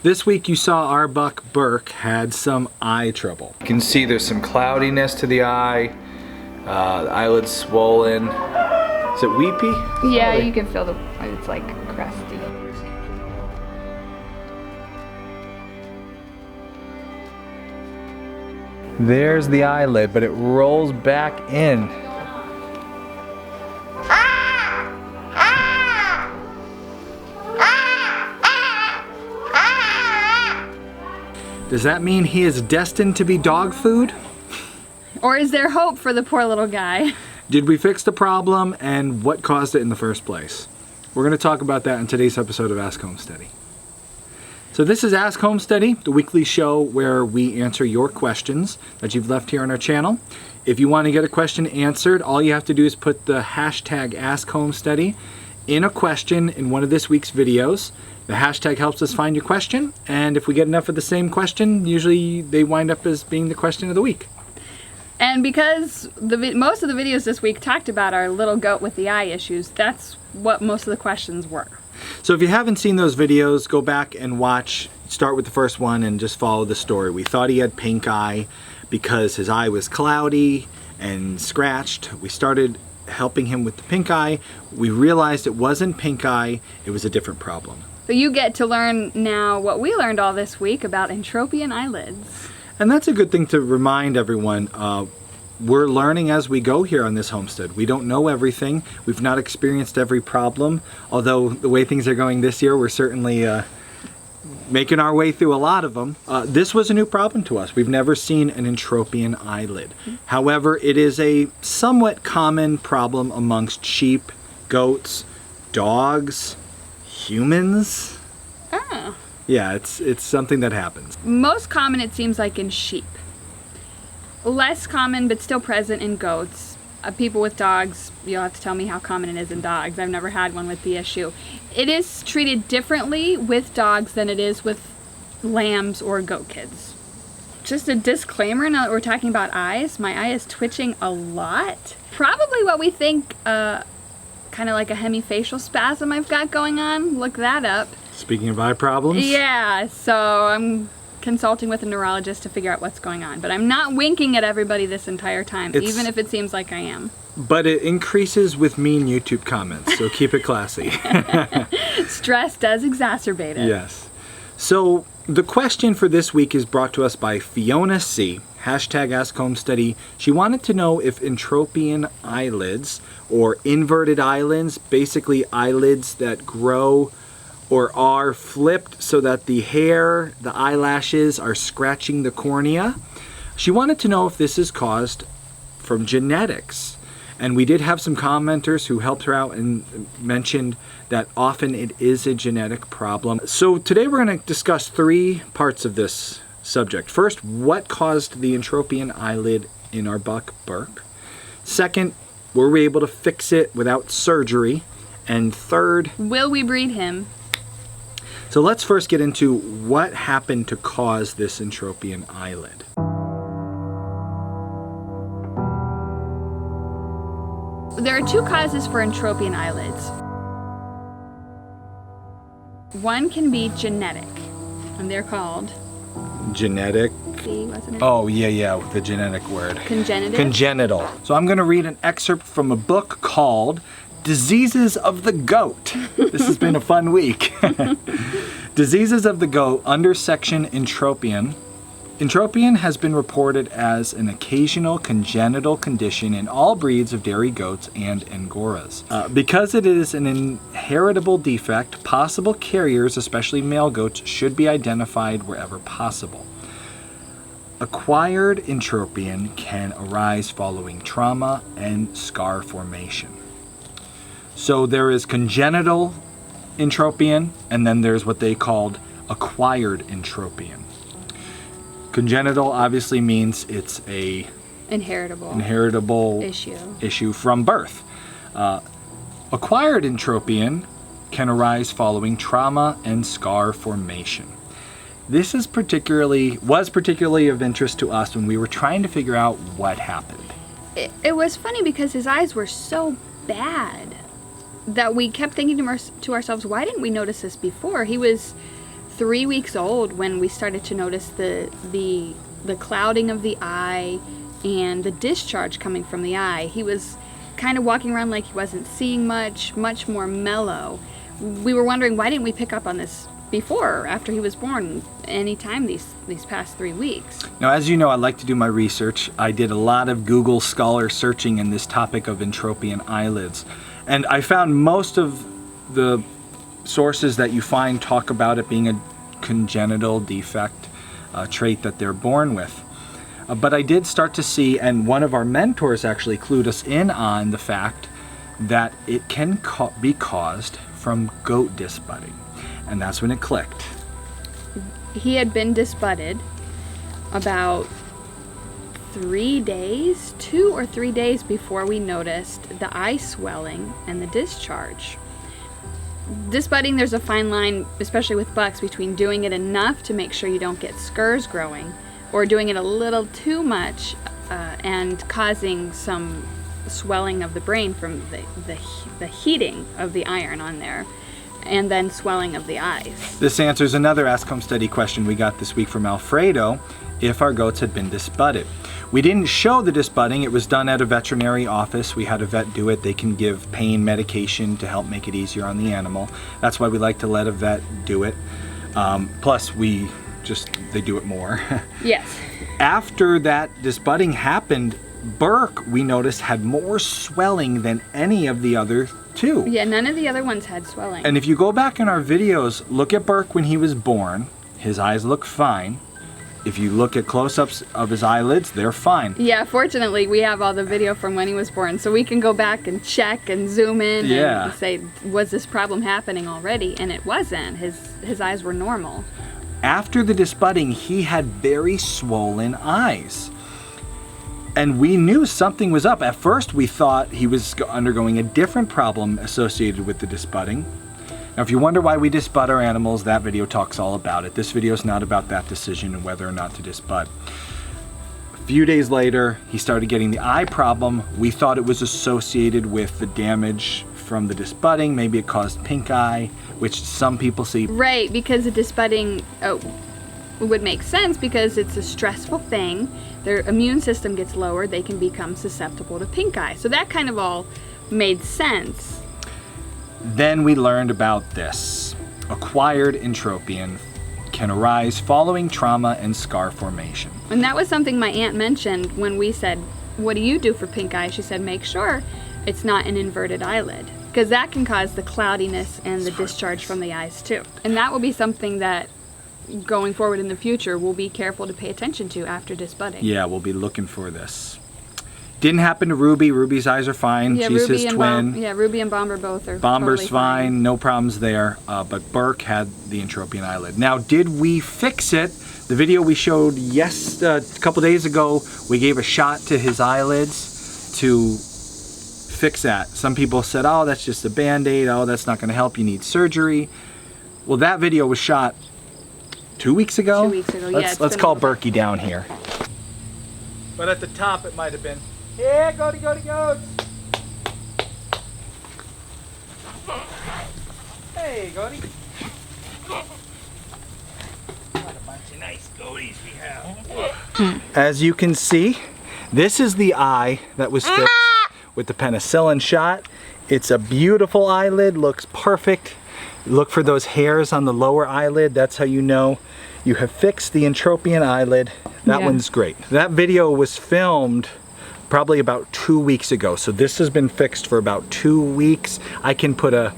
This week you saw our buck Burke had some eye trouble. You can see there's some cloudiness to the eye, the eyelid's swollen. Is it weepy? Yeah, you can feel it's like crusty. There's the eyelid, but it rolls back in. Does that mean he is destined to be dog food? Or is there hope for the poor little guy? Did we fix the problem, and what caused it in the first place? We're going to talk about that in today's episode of Ask Homesteady. So this is Ask Homesteady, the weekly show where we answer your questions that you've left here on our channel. If you want to get a question answered, all you have to do is put the hashtag Ask Homesteady in a question in one of this week's videos. The hashtag helps us find your question, and if we get enough of the same question, usually they wind up as being the question of the week. And because most of the videos this week talked about our little goat with the eye issues, that's what most of the questions were. So if you haven't seen those videos, go back and watch, start with the first one and just follow the story. We thought he had pink eye because his eye was cloudy and scratched. We started helping him with the pink eye. We realized it wasn't pink eye, it was a different problem. So you get to learn now what we learned all this week about entropion eyelids. And that's a good thing to remind everyone. We're learning as we go here on this homestead. We don't know everything. We've not experienced every problem. Although the way things are going this year, we're certainly making our way through a lot of them. This was a new problem to us. We've never seen an entropion eyelid. However, it is a somewhat common problem amongst sheep, goats, dogs, humans. Oh. Yeah, it's something that happens. Most common, it seems like, in sheep. Less common, but still present in goats. People with dogs, you'll have to tell me how common it is in dogs. I've never had one with the issue. It is treated differently with dogs than it is with lambs or goat kids. Just a disclaimer, now that we're talking about eyes, my eye is twitching a lot. Probably what we think, kind of like a hemifacial spasm I've got going on. Look that up. Speaking of eye problems? Yeah, so I'm consulting with a neurologist to figure out what's going on. But I'm not winking at everybody this entire time, even if it seems like I am. But it increases with mean YouTube comments, so keep it classy. Stress does exacerbate it. Yes. So the question for this week is brought to us by Fiona C. Hashtag Ask Homesteady. She wanted to know if entropion eyelids, or inverted eyelids, basically eyelids that grow or are flipped so that the hair, the eyelashes are scratching the cornea. She wanted to know if this is caused from genetics. And we did have some commenters who helped her out and mentioned that often it is a genetic problem. So today we're going to discuss three parts of this subject. First, what caused the entropion eyelid in our buck Burke? Second, were we able to fix it without surgery? And third, will we breed him? So let's first get into what happened to cause this entropion eyelid. There are two causes for entropion eyelids. One can be genetic, and they're called genetic. Wasn't it? Oh, yeah, the genetic word. Congenital. Congenital. So I'm going to read an excerpt from a book called Diseases of the Goat. This has been a fun week. Diseases of the Goat under section entropion. Entropion has been reported as an occasional congenital condition in all breeds of dairy goats and Angoras. Because it is an inheritable defect, possible carriers, especially male goats, should be identified wherever possible. Acquired entropion can arise following trauma and scar formation. So there is congenital entropion, and then there's what they called acquired entropion. Congenital obviously means it's a inheritable issue from birth. Acquired entropion can arise following trauma and scar formation. This was particularly of interest to us when we were trying to figure out what happened. It was funny because his eyes were so bad that we kept thinking to ourselves, why didn't we notice this before? He was 3 weeks old when we started to notice the clouding of the eye and the discharge coming from the eye. He was kind of walking around like he wasn't seeing much more mellow. We were wondering, why didn't we pick up on this before or after he was born, anytime these past 3 weeks? Now, as you know, I like to do my research. I did a lot of Google Scholar searching in this topic of entropion eyelids. And I found most of the sources that you find talk about it being a congenital defect, trait that they're born with. But I did start to see, and one of our mentors actually clued us in on the fact that it can be caused from goat disbudding. And that's when it clicked. He had been disbudded about 3 days, 2 or 3 days before we noticed the eye swelling and the discharge. Disbudding, there's a fine line, especially with bucks, between doing it enough to make sure you don't get scurs growing, or doing it a little too much and causing some swelling of the brain from the heating of the iron on there, and then swelling of the eyes. This answers another Ask Homesteady question we got this week from Alfredo, if our goats had been disbudded. We didn't show the disbudding. It was done at a veterinary office. We had a vet do it. They can give pain medication to help make it easier on the animal. That's why we like to let a vet do it. Plus, they do it more. Yes. After that disbudding happened, Burke, we noticed, had more swelling than any of the other two. Yeah, none of the other ones had swelling. And if you go back in our videos, look at Burke when he was born. His eyes look fine. If you look at close-ups of his eyelids, they're fine. Yeah, fortunately, we have all the video from when he was born, so we can go back and check and zoom in and say, was this problem happening already? And it wasn't. His eyes were normal. After the disbudding, he had very swollen eyes. And we knew something was up. At first, we thought he was undergoing a different problem associated with the disbudding. Now, if you wonder why we disbud our animals, that video talks all about it. This video is not about that decision and whether or not to disbud. A few days later, he started getting the eye problem. We thought it was associated with the damage from the disbudding. Maybe it caused pinkeye, which some people see. Right, because the disbudding would make sense because it's a stressful thing. Their immune system gets lowered. They can become susceptible to pinkeye. So that kind of all made sense. Then we learned about this. Acquired entropion can arise following trauma and scar formation. And that was something my aunt mentioned when we said, what do you do for pink eye? She said, make sure it's not an inverted eyelid, because that can cause the cloudiness and the discharge from the eyes too. And that will be something that going forward in the future we'll be careful to pay attention to after disbudding. Yeah, we'll be looking for this. Didn't happen to Ruby. Ruby's eyes are fine. Yeah, she's Ruby his and twin. Ruby and Bomber both are Bomber's totally fine, no problems there. But Burke had the entropion eyelid. Now, did we fix it? The video we showed a couple days ago, we gave a shot to his eyelids to fix that. Some people said, oh, that's just a Band-Aid. Oh, that's not going to help. You need surgery. Well, that video was shot 2 weeks ago. 2 weeks ago, yeah. Let's call Burkey down here. But at the top, it might have been, here, goaty, goats. Hey, goaty. What a bunch of nice goaties we have. As you can see, this is the eye that was fixed with the penicillin shot. It's a beautiful eyelid, looks perfect. Look for those hairs on the lower eyelid. That's how you know you have fixed the entropion eyelid. That one's great. That video was filmed probably about 2 weeks ago. So this has been fixed for about 2 weeks. I can put a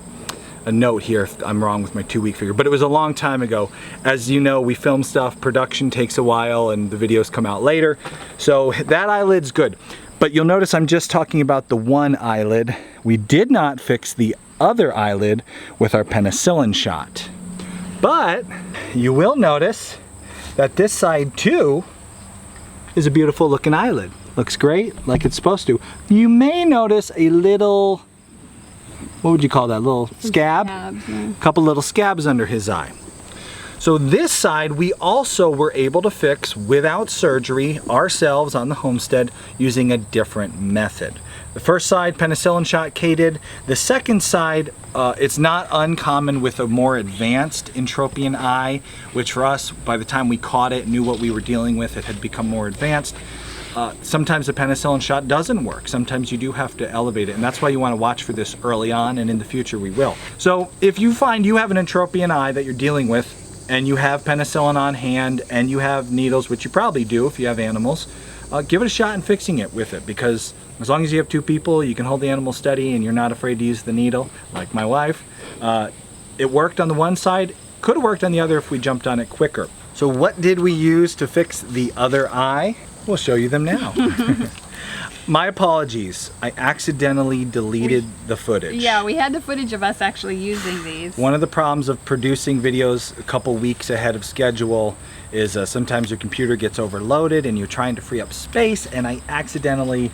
note here if I'm wrong with my 2-week figure, but it was a long time ago. As you know, we film stuff, production takes a while and the videos come out later. So that eyelid's good. But you'll notice I'm just talking about the one eyelid. We did not fix the other eyelid with our penicillin shot. But you will notice that this side too is a beautiful looking eyelid. Looks great, like it's supposed to. You may notice a little, what would you call that, little scab? Scabs, yeah. A couple little scabs under his eye. So this side we also were able to fix without surgery ourselves on the homestead using a different method. The first side, penicillin shot Culled. The second side, it's not uncommon with a more advanced entropion eye, which for us, by the time we caught it, knew what we were dealing with, it had become more advanced. Sometimes the penicillin shot doesn't work. Sometimes you do have to elevate it, and that's why you want to watch for this early on, and in the future we will. So if you find you have an entropion eye that you're dealing with, and you have penicillin on hand, and you have needles, which you probably do if you have animals, give it a shot in fixing it with it, because as long as you have 2 people, you can hold the animal steady and you're not afraid to use the needle, like my wife. It worked on the one side, could have worked on the other if we jumped on it quicker. So what did we use to fix the other eye? We'll show you them now. My apologies, I accidentally deleted the footage. Yeah, we had the footage of us actually using these. One of the problems of producing videos a couple weeks ahead of schedule is sometimes your computer gets overloaded and you're trying to free up space, and I accidentally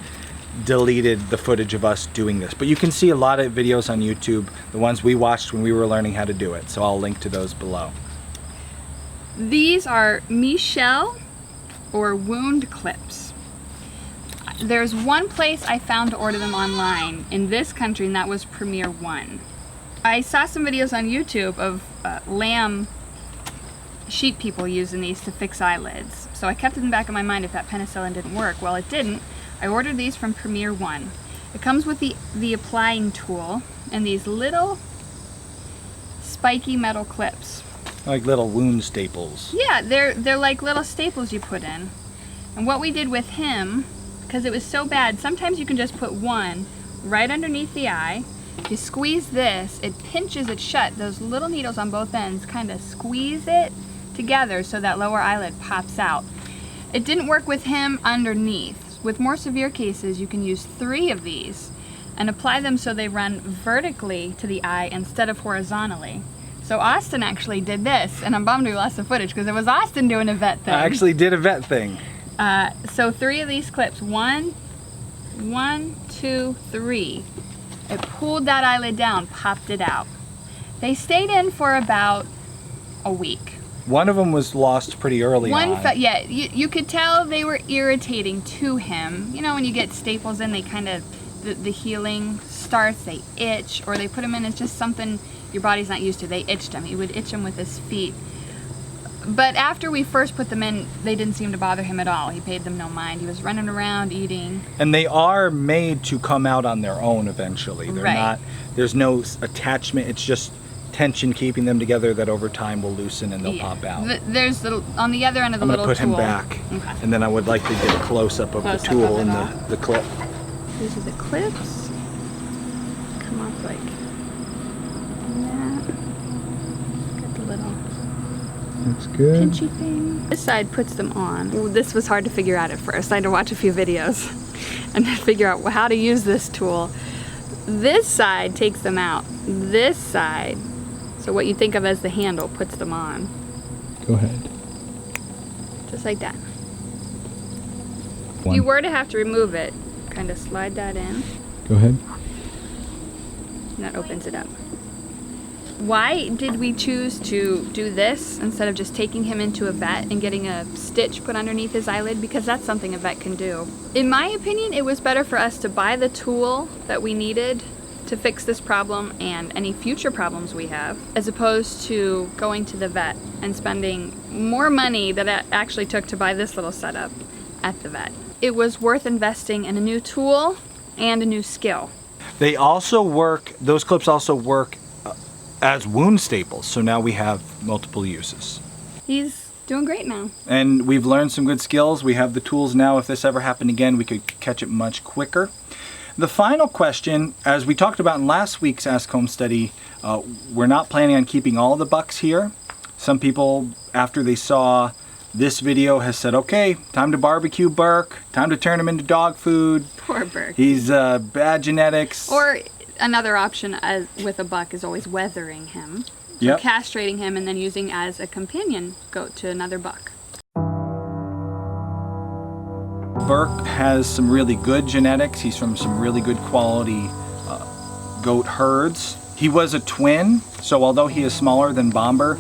deleted the footage of us doing this. But you can see a lot of videos on YouTube, the ones we watched when we were learning how to do it, so I'll link to those below. These are Michel or wound clips. There's one place I found to order them online in this country, and that was Premier One. I saw some videos on YouTube of sheep people using these to fix eyelids. So I kept it in the back of my mind if that penicillin didn't work. Well, it didn't. I ordered these from Premier One. It comes with the applying tool and these little spiky metal clips. Like little wound staples. Yeah, they're like little staples you put in. And what we did with him, because it was so bad, sometimes you can just put one right underneath the eye. You squeeze this, it pinches it shut. Those little needles on both ends kind of squeeze it together so that lower eyelid pops out. It didn't work with him underneath. With more severe cases, you can use 3 of these and apply them so they run vertically to the eye instead of horizontally. So Austin actually did this, and I'm bummed we lost the footage because it was Austin doing a vet thing. I actually did a vet thing. So 3 of these clips, 1, 2, 3. It pulled that eyelid down, popped it out. They stayed in for about a week. One of them was lost pretty early on. Yeah, you could tell they were irritating to him. You know, when you get staples in, they kind of, the healing starts, they itch, or they put them in, it's just something your body's not used to. They itched him. He would itch him with his feet. But after we first put them in, they didn't seem to bother him at all. He paid them no mind. He was running around, eating. And they are made to come out on their own eventually. They're not, there's no attachment, it's just tension keeping them together that over time will loosen and they'll pop out. There's on the other end of the little tool. I'm gonna put him back. Okay. And then I would like to get a close-up of the tool and the clip. These are the clips. Come off like that. Got the little Looks good. pinchy thing. This side puts them on. Ooh, this was hard to figure out at first. I had to watch a few videos and then figure out how to use this tool. This side takes them out. This side, so what you think of as the handle, puts them on. Go ahead. Just like that. If you were to have to remove it, kind of slide that in. Go ahead. And that opens it up. Why did we choose to do this instead of just taking him into a vet and getting a stitch put underneath his eyelid? Because that's something a vet can do. In my opinion, it was better for us to buy the tool that we needed to fix this problem and any future problems we have, as opposed to going to the vet and spending more money that it actually took to buy this little setup at the vet. It was worth investing in a new tool and a new skill. They also work, those clips also work as wound staples, so now we have multiple uses. He's doing great now. And we've learned some good skills. We have the tools now. If this ever happened again, we could catch it much quicker. The final question, as we talked about in last week's Ask Homesteady, we're not planning on keeping all the bucks here. Some people, after they saw this video, has said, okay, time to barbecue Burke, time to turn him into dog food. Poor Burke. He's bad genetics. Or another option with a buck is always weathering him. So yep. Castrating him and then using as a companion goat to another buck. Burke has some really good genetics. He's from some really good quality goat herds. He was a twin, so although he is smaller than Bomber,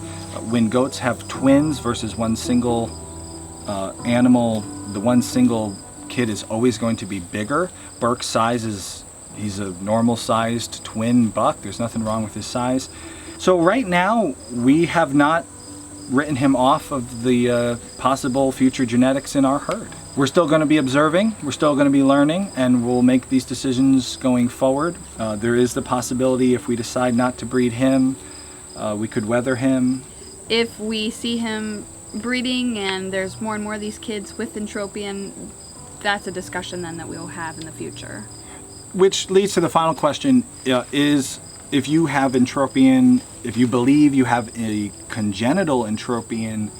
when goats have twins versus one single animal, the one single kid is always going to be bigger. Burke's size is, he's a normal sized twin buck. There's nothing wrong with his size. So right now we have not written him off of the possible future genetics in our herd. We're still going to be observing, we're still going to be learning, and we'll make these decisions going forward. There is the possibility if we decide not to breed him, we could weather him. If we see him breeding and there's more and more of these kids with entropion, that's a discussion then that we'll have in the future. Which leads to the final question, is if you have entropion, if you believe you have a congenital entropion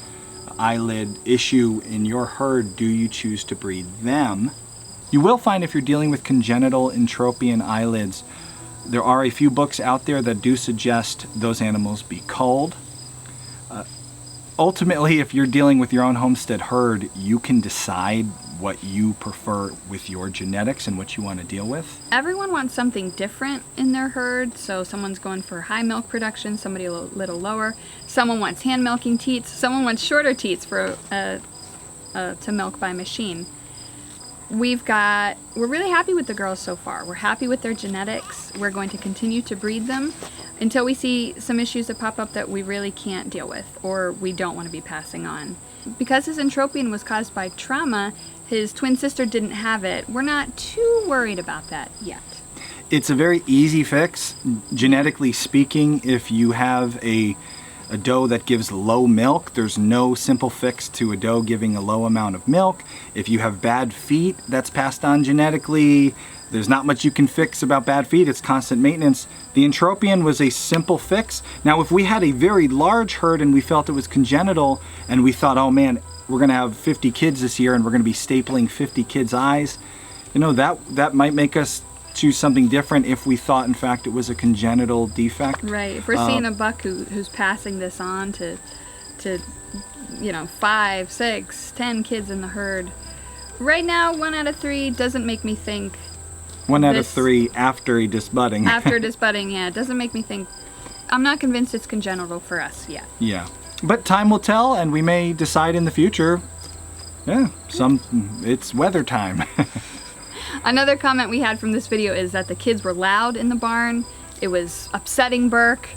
eyelid issue in your herd, do you choose to breed them? You will find if you're dealing with congenital entropion eyelids, there are a few books out there that do suggest those animals be culled. Ultimately, if you're dealing with your own homestead herd, you can decide what you prefer with your genetics and what you want to deal with. Everyone wants something different in their herd, so someone's going for high milk production, somebody a little lower. Someone wants hand milking teats, someone wants shorter teats for to milk by machine. We're really happy with the girls so far. We're happy with their genetics. We're going to continue to breed them until we see some issues that pop up that we really can't deal with or we don't want to be passing on. Because his entropion was caused by trauma, his twin sister didn't have it. We're not too worried about that yet. It's a very easy fix, genetically speaking. If you have a doe that gives low milk, there's no simple fix to a doe giving a low amount of milk. If you have bad feet, that's passed on genetically. There's not much you can fix about bad feet. It's constant maintenance. The entropion was a simple fix. Now, if we had a very large herd and we felt it was congenital and we thought, oh man, we're gonna have 50 kids this year and we're gonna be stapling 50 kids' eyes, you know, that might make us choose something different if we thought in fact it was a congenital defect. Right. If we're seeing a buck who's passing this on to 5, 6, 10 kids in the herd, right now 1 out of 3 doesn't make me think. 1 out of 3 after a disbudding. After disbudding, yeah, it doesn't make me think. I'm not convinced it's congenital for us yet. Yeah, but time will tell, and we may decide in the future. Yeah, it's weather time. Another comment we had from this video is that the kids were loud in the barn. It was upsetting Burke.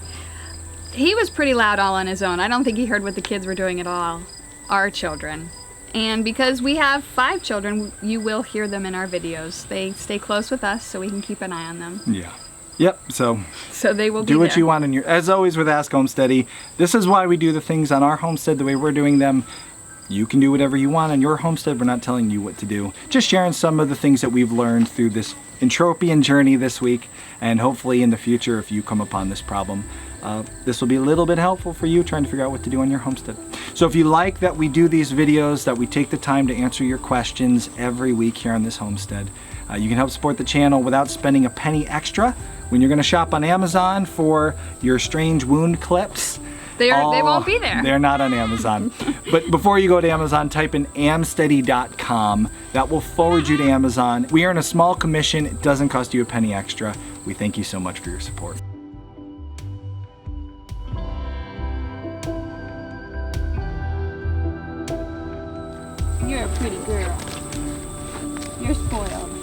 He was pretty loud all on his own. I don't think he heard what the kids were doing at all. Our children. And because we have 5 children, you will hear them in our videos. They stay close with us so we can keep an eye on them. Yeah. Yep, so they will do what you want in your, as always with Ask Homesteady, this is why we do the things on our homestead the way we're doing them. You can do whatever you want on your homestead. We're not telling you what to do. Just sharing some of the things that we've learned through this entropion journey this week, and hopefully in the future, if you come upon this problem, this will be a little bit helpful for you trying to figure out what to do on your homestead. So if you like that we do these videos, that we take the time to answer your questions every week here on this homestead, you can help support the channel without spending a penny extra when you're going to shop on Amazon for your strange wound clips. They won't be there. They're not on Amazon. But before you go to Amazon, type in amsteady.com. That will forward you to Amazon. We earn a small commission. It doesn't cost you a penny extra. We thank you so much for your support. You're a pretty girl. You're spoiled.